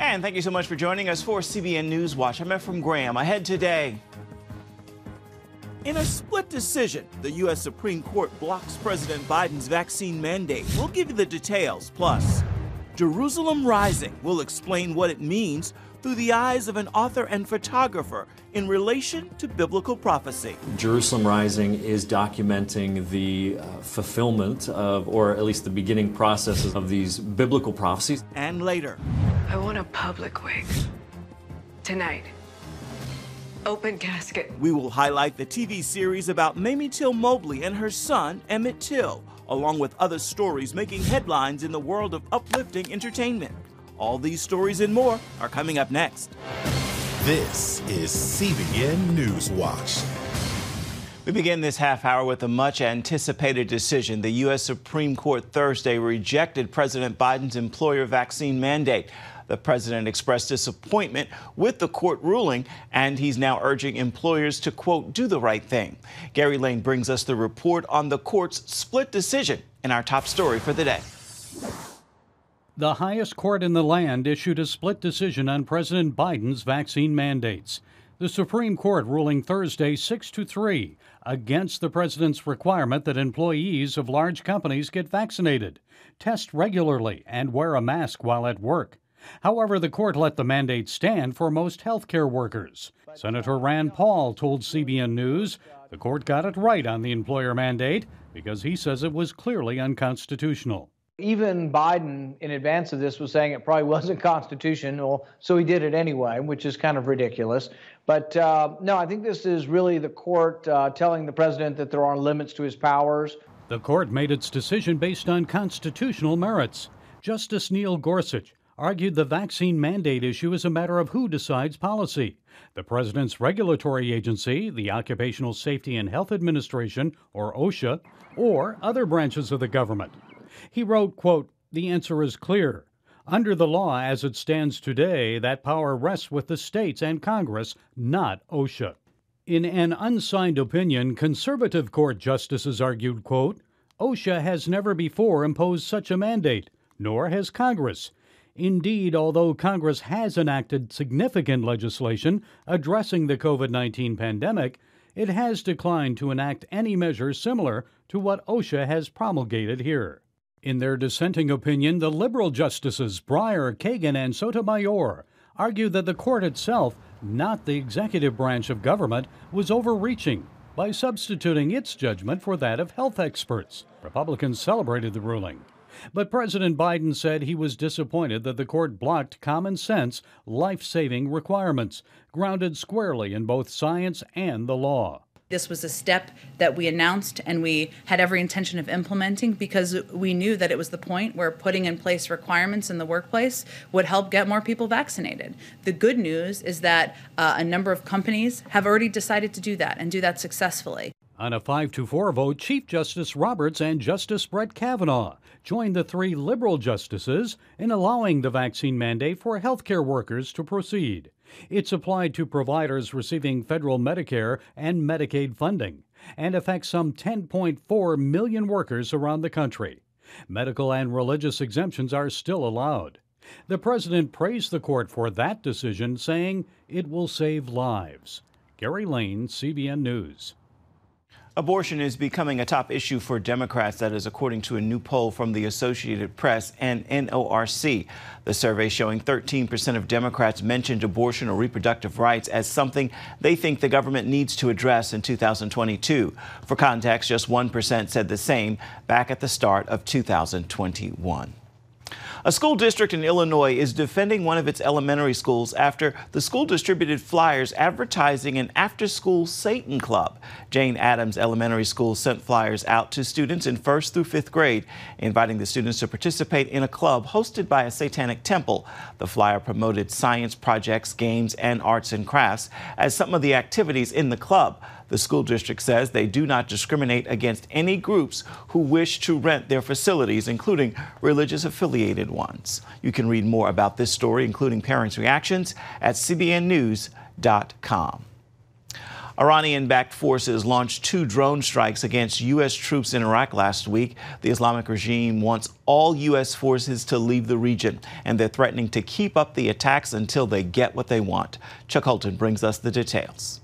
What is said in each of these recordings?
And thank you so much for joining us for CBN NewsWatch. I'm Ephraim Graham. Ahead today. In a split decision, the U.S. Supreme Court blocks President Biden's vaccine mandate. We'll give you the details. Plus, Jerusalem Rising will explain what it means through the eyes of an author and photographer in relation to biblical prophecy. Jerusalem Rising is documenting the fulfillment of, or at least the beginning processes of these biblical prophecies. And later, I want a public wake. Tonight. Open casket. We will highlight the TV series about Mamie Till Mobley and her son, Emmett Till, along with other stories making headlines in the world of uplifting entertainment. All these stories and more are coming up next. This is CBN NewsWatch. We begin this half hour with a much anticipated decision. The U.S. Supreme Court Thursday rejected President Biden's employer vaccine mandate. The president expressed disappointment with the court ruling, and he's now urging employers to, quote, do the right thing. Gary Lane brings us the report on the court's split decision in our top story for the day. The highest court in the land issued a split decision on President Biden's vaccine mandates. The Supreme Court ruling Thursday 6-3 against the president's requirement that employees of large companies get vaccinated, test regularly, and wear a mask while at work. However, the court let the mandate stand for most healthcare workers. Senator Rand Paul told CBN News the court got it right on the employer mandate because he says it was clearly unconstitutional. Even Biden, in advance of this, was saying it probably wasn't constitutional, so he did it anyway, which is kind of ridiculous. But no, I think this is really the court telling the president that there are limits to his powers. The court made its decision based on constitutional merits. Justice Neil Gorsuch argued the vaccine mandate issue is a matter of who decides policy. The president's regulatory agency, the Occupational Safety and Health Administration, or OSHA, or other branches of the government. He wrote, quote, the answer is clear. Under the law as it stands today, that power rests with the states and Congress, not OSHA. In an unsigned opinion, conservative court justices argued, quote, OSHA has never before imposed such a mandate, nor has Congress. Indeed, although Congress has enacted significant legislation addressing the COVID-19 pandemic, it has declined to enact any measure similar to what OSHA has promulgated here. In their dissenting opinion, the liberal justices Breyer, Kagan, and Sotomayor argued that the court itself, not the executive branch of government, was overreaching by substituting its judgment for that of health experts. Republicans celebrated the ruling. But President Biden said he was disappointed that the court blocked common sense, life-saving requirements, grounded squarely in both science and the law. This was a step that we announced and we had every intention of implementing because we knew that it was the point where putting in place requirements in the workplace would help get more people vaccinated. The good news is that a number of companies have already decided to do that and do that successfully. On a 5-4 vote, Chief Justice Roberts and Justice Brett Kavanaugh joined the three liberal justices in allowing the vaccine mandate for healthcare workers to proceed. It's applied to providers receiving federal Medicare and Medicaid funding and affects some 10.4 million workers around the country. Medical and religious exemptions are still allowed. The president praised the court for that decision, saying it will save lives. Gary Lane, CBN News. Abortion is becoming a top issue for Democrats. That is according to a new poll from the Associated Press and NORC. The survey showing 13% of Democrats mentioned abortion or reproductive rights as something they think the government needs to address in 2022. For context, just 1% said the same back at the start of 2021. A school district in Illinois is defending one of its elementary schools after the school distributed flyers advertising an after-school Satan club. Jane Addams Elementary School sent flyers out to students in 1st through 5th grade, inviting the students to participate in a club hosted by a satanic temple. The flyer promoted science projects, games, and arts and crafts as some of the activities in the club. The school district says they do not discriminate against any groups who wish to rent their facilities, including religious-affiliated ones. You can read more about this story, including parents' reactions, at cbnnews.com. Iranian-backed forces launched 2 drone strikes against U.S. troops in Iraq last week. The Islamic regime wants all U.S. forces to leave the region, and they're threatening to keep up the attacks until they get what they want. Chuck Holton brings us the details.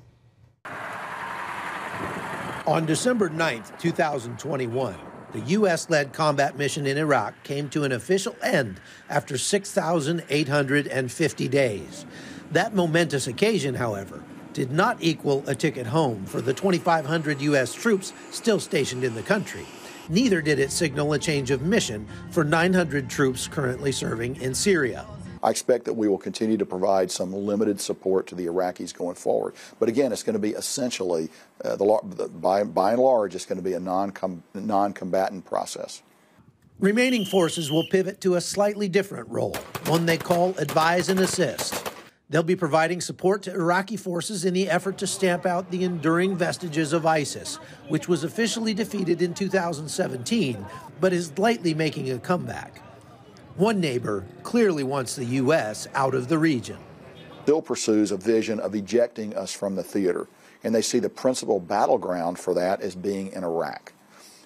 On December 9th, 2021, the U.S.-led combat mission in Iraq came to an official end after 6,850 days. That momentous occasion, however, did not equal a ticket home for the 2,500 U.S. troops still stationed in the country. Neither did it signal a change of mission for 900 troops currently serving in Syria. I expect that we will continue to provide some limited support to the Iraqis going forward. But again, it's going to be essentially, by and large, it's going to be a non-combatant process. Remaining forces will pivot to a slightly different role, one they call advise and assist. They'll be providing support to Iraqi forces in the effort to stamp out the enduring vestiges of ISIS, which was officially defeated in 2017, but is lately making a comeback. One neighbor clearly wants the U.S. out of the region. Still pursues a vision of ejecting us from the theater, and they see the principal battleground for that as being in Iraq.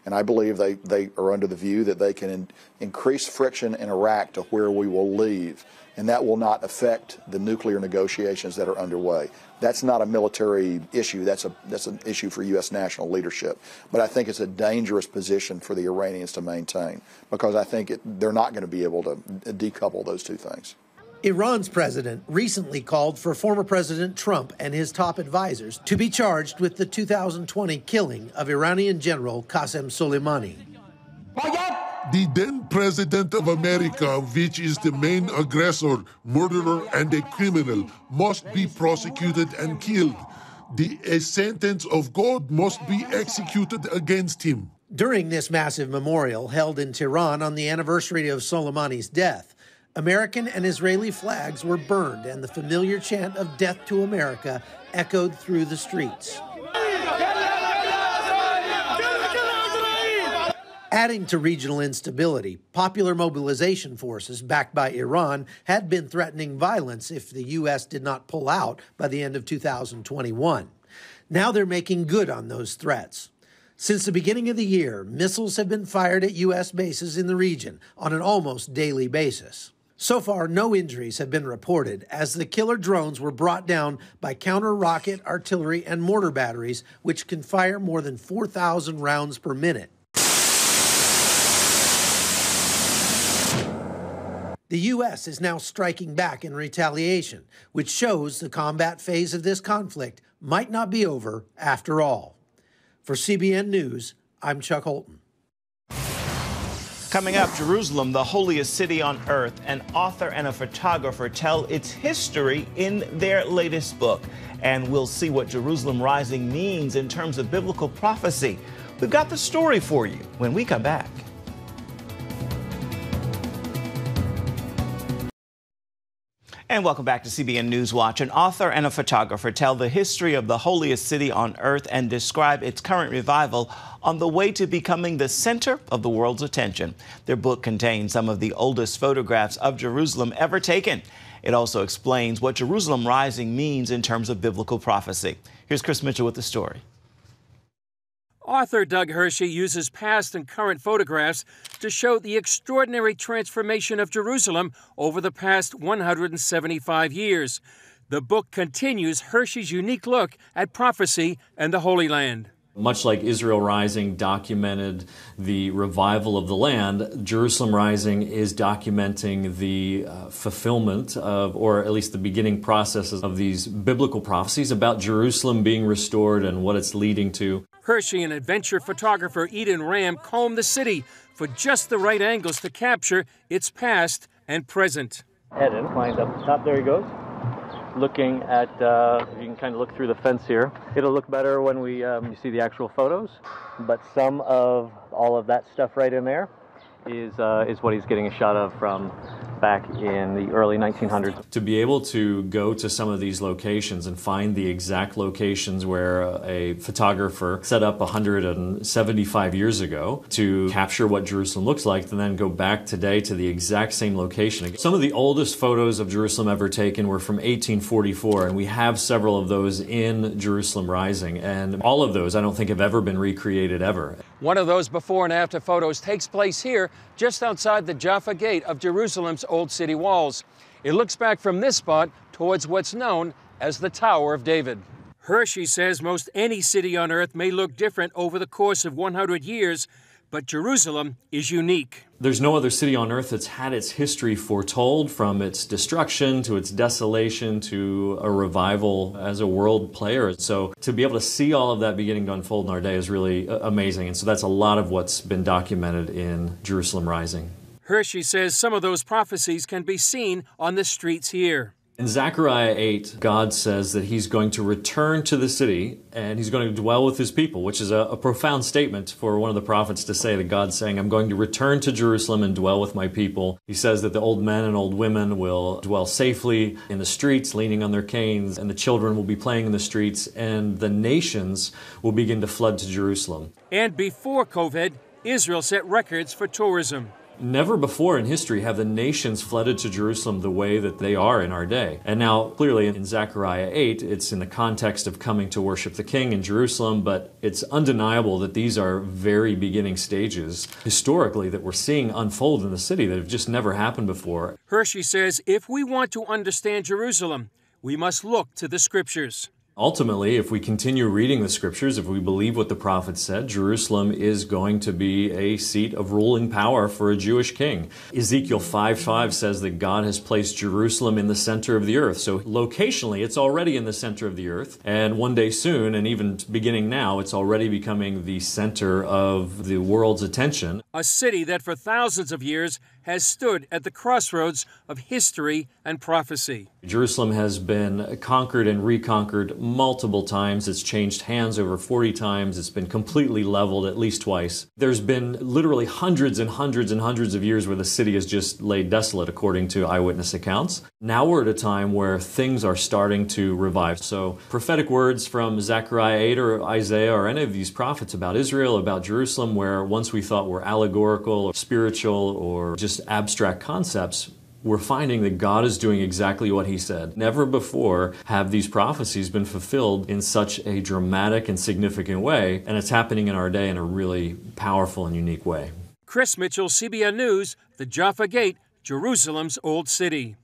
And I believe they are under the view that they can increase friction in Iraq to where we will leave, and that will not affect the nuclear negotiations that are underway. That's not a military issue. That's an issue for U.S. national leadership. But I think it's a dangerous position for the Iranians to maintain, because I think they're not going to be able to decouple those two things. Iran's president recently called for former President Trump and his top advisors to be charged with the 2020 killing of Iranian General Qasem Soleimani. The then President of America, which is the main aggressor, murderer, and a criminal, must be prosecuted and killed. A sentence of God must be executed against him. During this massive memorial held in Tehran on the anniversary of Soleimani's death, American and Israeli flags were burned, and the familiar chant of "Death to America" echoed through the streets. Adding to regional instability, popular mobilization forces backed by Iran had been threatening violence if the U.S. did not pull out by the end of 2021. Now they're making good on those threats. Since the beginning of the year, missiles have been fired at U.S. bases in the region on an almost daily basis. So far, no injuries have been reported, as the killer drones were brought down by counter-rocket, artillery, and mortar batteries, which can fire more than 4,000 rounds per minute. The U.S. is now striking back in retaliation, which shows the combat phase of this conflict might not be over after all. For CBN News, I'm Chuck Holton. Coming up, Jerusalem, the holiest city on earth. An author and a photographer tell its history in their latest book. And we'll see what Jerusalem Rising means in terms of biblical prophecy. We've got the story for you when we come back. And welcome back to CBN NewsWatch. An author and a photographer tell the history of the holiest city on earth and describe its current revival on the way to becoming the center of the world's attention. Their book contains some of the oldest photographs of Jerusalem ever taken. It also explains what Jerusalem Rising means in terms of biblical prophecy. Here's Chris Mitchell with the story. Author Doug Hershey uses past and current photographs to show the extraordinary transformation of Jerusalem over the past 175 years. The book continues Hershey's unique look at prophecy and the Holy Land. Much like Israel Rising documented the revival of the land, Jerusalem Rising is documenting the fulfillment of, or at least the beginning processes of these biblical prophecies about Jerusalem being restored and what it's leading to. Hershey and adventure photographer Eden Ram comb the city for just the right angles to capture its past and present. Head in, climbs up the top, there he goes. Looking at, you can kind of look through the fence here. It'll look better when you see the actual photos, but some of all of that stuff right in there is what he's getting a shot of from back in the early 1900s. To be able to go to some of these locations and find the exact locations where a photographer set up 175 years ago to capture what Jerusalem looks like, and then go back today to the exact same location. Some of the oldest photos of Jerusalem ever taken were from 1844, and we have several of those in Jerusalem Rising, and all of those I don't think have ever been recreated ever. One of those before and after photos takes place here, just outside the Jaffa Gate of Jerusalem's old city walls. It looks back from this spot towards what's known as the Tower of David. Hershey says most any city on earth may look different over the course of 100 years, but Jerusalem is unique. There's no other city on earth that's had its history foretold, from its destruction to its desolation to a revival as a world player. So to be able to see all of that beginning to unfold in our day is really amazing. And so that's a lot of what's been documented in Jerusalem Rising. Hershey says some of those prophecies can be seen on the streets here. In Zechariah 8, God says that he's going to return to the city and he's going to dwell with his people, which is a profound statement for one of the prophets to say, that God's saying, I'm going to return to Jerusalem and dwell with my people. He says that the old men and old women will dwell safely in the streets, leaning on their canes, and the children will be playing in the streets, and the nations will begin to flood to Jerusalem. And before COVID, Israel set records for tourism. Never before in history have the nations flooded to Jerusalem the way that they are in our day. And now, clearly, in Zechariah 8, it's in the context of coming to worship the King in Jerusalem, but it's undeniable that these are very beginning stages, historically, that we're seeing unfold in the city that have just never happened before. Hershey says if we want to understand Jerusalem, we must look to the Scriptures. Ultimately, if we continue reading the Scriptures, if we believe what the prophet said, Jerusalem is going to be a seat of ruling power for a Jewish king. Ezekiel 5:5 says that God has placed Jerusalem in the center of the earth. So locationally, it's already in the center of the earth. And one day soon, and even beginning now, it's already becoming the center of the world's attention. A city that for thousands of years has stood at the crossroads of history and prophecy. Jerusalem has been conquered and reconquered multiple times. It's changed hands over 40 times. It's been completely leveled at least twice. There's been literally hundreds and hundreds and hundreds of years where the city has just laid desolate, according to eyewitness accounts. Now we're at a time where things are starting to revive. So prophetic words from Zechariah 8 or Isaiah or any of these prophets about Israel, about Jerusalem, where once we thought were allegorical or spiritual or just abstract concepts, we're finding that God is doing exactly what he said. Never before have these prophecies been fulfilled in such a dramatic and significant way, and it's happening in our day in a really powerful and unique way. Chris Mitchell, CBN News, the Jaffa Gate, Jerusalem's old city.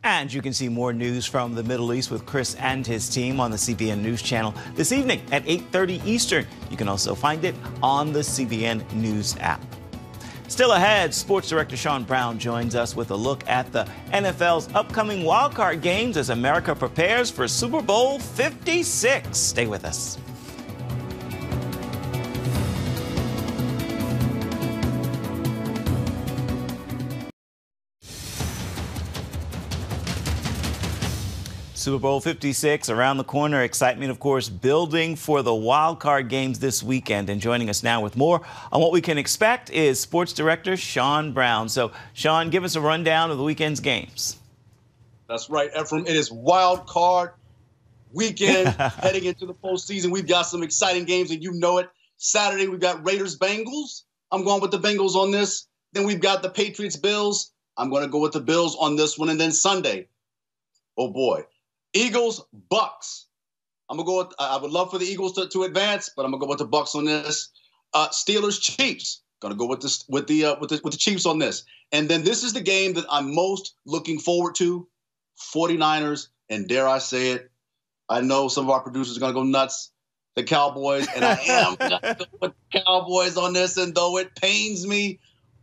And you can see more news from the Middle East with Chris and his team on the CBN News Channel this evening at 8:30 Eastern. You can also find it on the CBN News app. Still ahead, Sports Director Sean Brown joins us with a look at the NFL's upcoming wildcard games as America prepares for Super Bowl 56. Stay with us. Super Bowl 56 around the corner. Excitement, of course, building for the wild card games this weekend. And joining us now with more on what we can expect is Sports Director Sean Brown. So, Sean, give us a rundown of the weekend's games. That's right, Ephraim. It is wild card weekend heading into the postseason. We've got some exciting games, and you know it. Saturday, we've got Raiders-Bengals. I'm going with the Bengals on this. Then we've got the Patriots-Bills. I'm going to go with the Bills on this one. And then Sunday, oh boy, Eagles, Bucks. I'm gonna go with. I would love for the Eagles to advance, but I'm gonna go with the Bucks on this. Steelers, Chiefs. Gonna go with the Chiefs on this. And then this is the game that I'm most looking forward to: 49ers, and dare I say it, I know some of our producers are gonna go nuts. The Cowboys, and I am gonna go with the Cowboys on this. And though it pains me,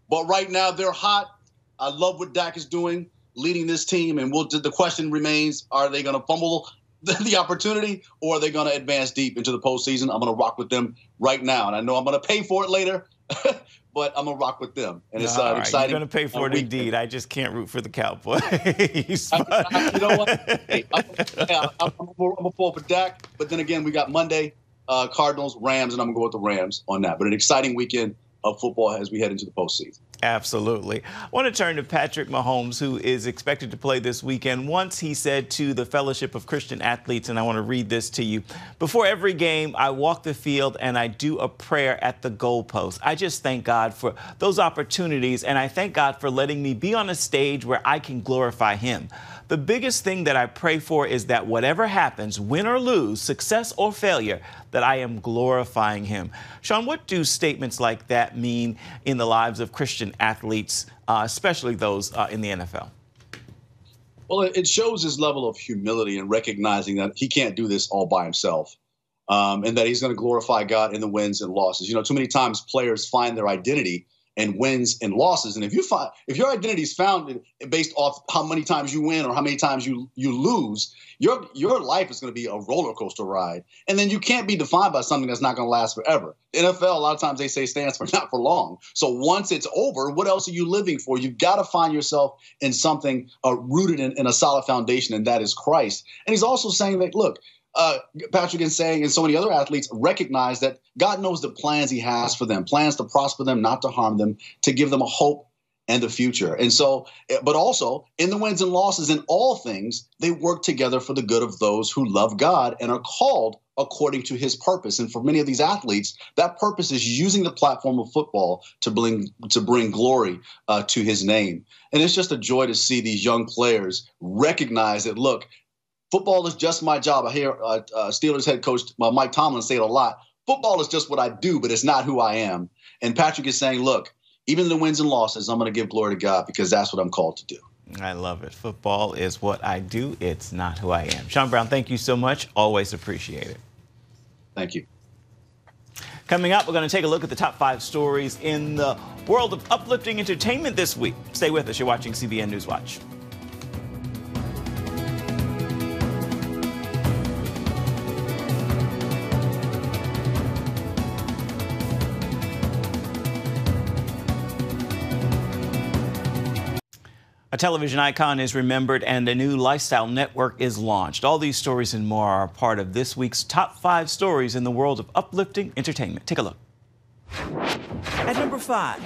but right now they're hot. I love what Dak is doing, leading this team, and the question remains, are they going to fumble the opportunity, or are they going to advance deep into the postseason? I'm going to rock with them right now, and I know I'm going to pay for it later, but I'm going to rock with them. And it's exciting. You're going to pay for it indeed. I just can't root for the Cowboys. You know what? Hey, I'm going to fall for Dak, but then again, we got Monday, Cardinals, Rams, and I'm going to go with the Rams on that. But an exciting weekend of football as we head into the postseason. Absolutely. I want to turn to Patrick Mahomes, who is expected to play this weekend. Once he said to the Fellowship of Christian Athletes, and I want to read this to you, "Before every game, I walk the field and I do a prayer at the goalpost. I just thank God for those opportunities, and I thank God for letting me be on a stage where I can glorify Him. The biggest thing that I pray for is that whatever happens, win or lose, success or failure, that I am glorifying Him." Sean, what do statements like that mean in the lives of Christian athletes, especially those in the NFL? Well, it shows his level of humility and recognizing that he can't do this all by himself, and that he's going to glorify God in the wins and losses. You know, too many times players find their identity and wins and losses. And if your identity is found based off how many times you win or how many times you lose, your life is going to be a roller coaster ride. And then you can't be defined by something that's not going to last forever. The NFL, a lot of times they say, stands for not for long. So once it's over, what else are you living for? You've got to find yourself in something rooted in a solid foundation, and that is Christ. And he's also saying that, look, Patrick is saying, and so many other athletes recognize that God knows the plans He has for them, plans to prosper them, not to harm them, to give them a hope and the future. And so, but also in the wins and losses, in all things, they work together for the good of those who love God and are called according to His purpose. And for many of these athletes, that purpose is using the platform of football to bring glory to His name. And it's just a joy to see these young players recognize that, look, football is just my job. I hear Steelers head coach Mike Tomlin say it a lot. Football is just what I do, but it's not who I am. And Patrick is saying, look, even in the wins and losses, I'm going to give glory to God because that's what I'm called to do. I love it. Football is what I do. It's not who I am. Sean Brown, thank you so much. Always appreciate it. Thank you. Coming up, we're going to take a look at the top 5 stories in the world of uplifting entertainment this week. Stay with us. You're watching CBN NewsWatch. A television icon is remembered and a new lifestyle network is launched. All these stories and more are part of this week's top 5 stories in the world of uplifting entertainment. Take a look. At number 5.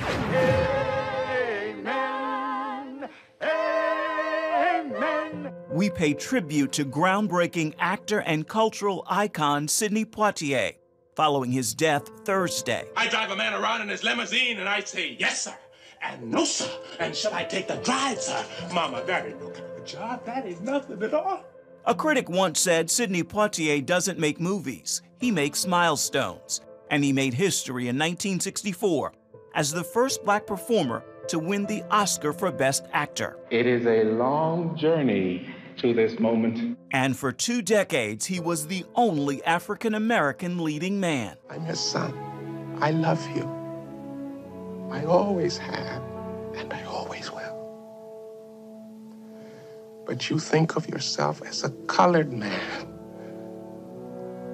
Amen. Amen. We pay tribute to groundbreaking actor and cultural icon Sidney Poitier following his death Thursday. I drive a man around in his limousine and I say, "Yes, sir," and "No, sir," and "Shall I take the drive, sir?" Mama, that ain't no kind of a job. That ain't nothing at all. A critic once said Sidney Poitier doesn't make movies, he makes milestones. And he made history in 1964 as the first black performer to win the Oscar for Best Actor. It is a long journey to this moment. And for 2 decades, he was the only African-American leading man. I'm your son. I love you. I always have, and I always will. But you think of yourself as a colored man.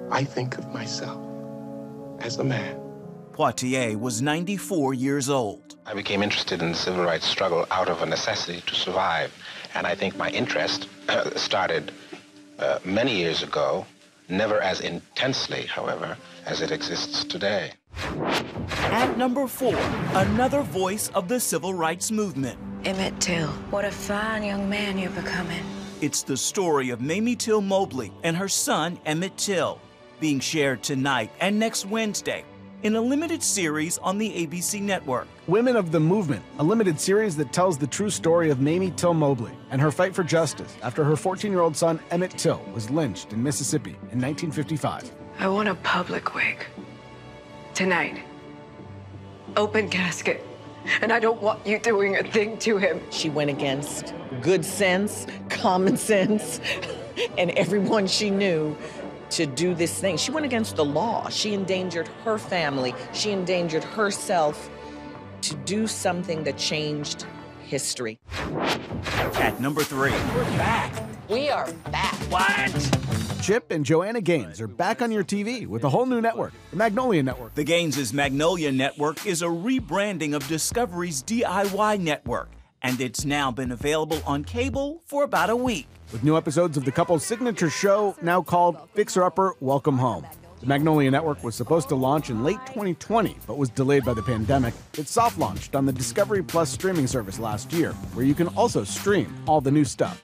I think of myself as a man. Poitier was 94 years old. I became interested in the civil rights struggle out of a necessity to survive. And I think my interest started many years ago, never as intensely, however, as it exists today. At number 4, another voice of the civil rights movement. Emmett Till, what a fine young man you're becoming. It's the story of Mamie Till Mobley and her son, Emmett Till, being shared tonight and next Wednesday in a limited series on the ABC network. Women of the Movement, a limited series that tells the true story of Mamie Till Mobley and her fight for justice after her 14-year-old son, Emmett Till, was lynched in Mississippi in 1955. I want a public wake. Tonight. Open casket. And I don't want you doing a thing to him. She went against good sense, common sense, and everyone she knew to do this thing. She went against the law. She endangered her family. She endangered herself to do something that changed history. At number 3. We're back. We are back. What? Chip and Joanna Gaines are back on your TV with a whole new network, the Magnolia Network. The Gaines' Magnolia Network is a rebranding of Discovery's DIY network, and it's now been available on cable for about a week. With new episodes of the couple's signature show now called Fixer Upper Welcome Home. The Magnolia Network was supposed to launch in late 2020, but was delayed by the pandemic. It soft-launched on the Discovery Plus streaming service last year, where you can also stream all the new stuff.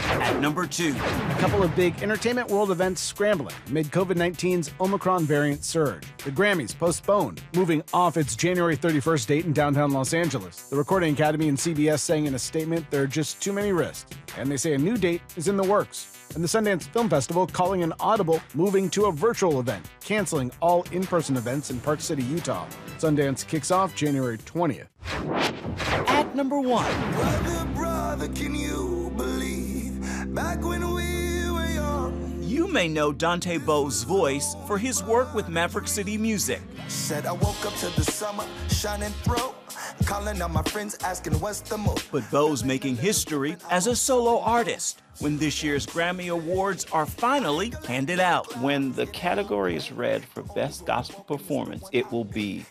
At number 2. A couple of big entertainment world events scrambling amid COVID-19's Omicron variant surge. The Grammys postponed, moving off its January 31st date in downtown Los Angeles. The Recording Academy and CBS saying in a statement there are just too many risks, and they say a new date is in the works. And the Sundance Film Festival calling an audible, moving to a virtual event, canceling all in-person events in Park City, Utah. Sundance kicks off January 20th. At number 1. Brother, can you believe back when we were young? You may know Dante Bowe's voice for his work with Maverick City Music. Said I woke up to the summer shining through, calling on my friends asking what's the move. But Bowe's making history as a solo artist when this year's Grammy Awards are finally handed out. When the category is read for Best Gospel Performance, it will be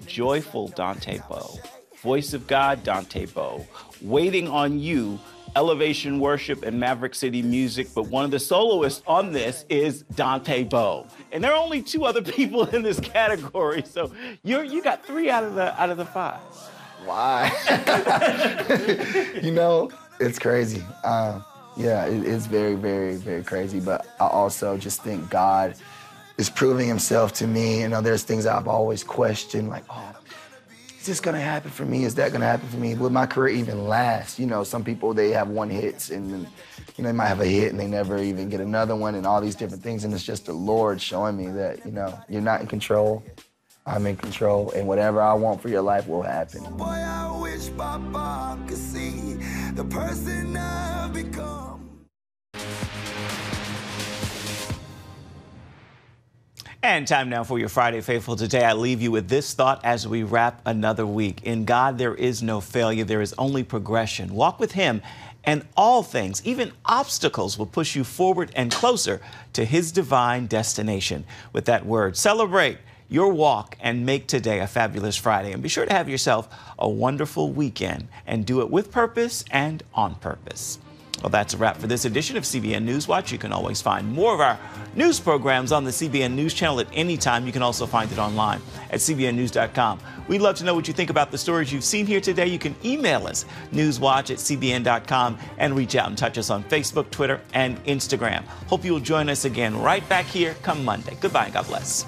Joyful Dante Bowe, Voice of God Dante Bowe, Waiting on You, Elevation Worship, and Maverick City Music. But one of the soloists on this is Dante Bowe. And there are only 2 other people in this category, so you got 3 out of the 5. Why? It's crazy. It's very, very, very crazy. But I also just think God is proving himself to me. There's things I've always questioned, like, is this gonna happen for me? Is that gonna happen for me? Will my career even last? Some people, they have one hits and they might have a hit and they never even get another one and all these different things. And it's just the Lord showing me that, you're not in control. I'm in control, and whatever I want for your life will happen. Boy, I wish Papa could see the person I've become. And time now for your Friday Faithful. Today, I leave you with this thought as we wrap another week. In God, there is no failure. There is only progression. Walk with him, and all things, even obstacles, will push you forward and closer to his divine destination. With that word, celebrate your walk and make today a fabulous Friday. And be sure to have yourself a wonderful weekend and do it with purpose and on purpose. Well, that's a wrap for this edition of CBN NewsWatch. You can always find more of our news programs on the CBN News Channel at any time. You can also find it online at cbnnews.com. We'd love to know what you think about the stories you've seen here today. You can email us, newswatch@cbn.com, and reach out and touch us on Facebook, Twitter, and Instagram. Hope you'll join us again right back here come Monday. Goodbye and God bless.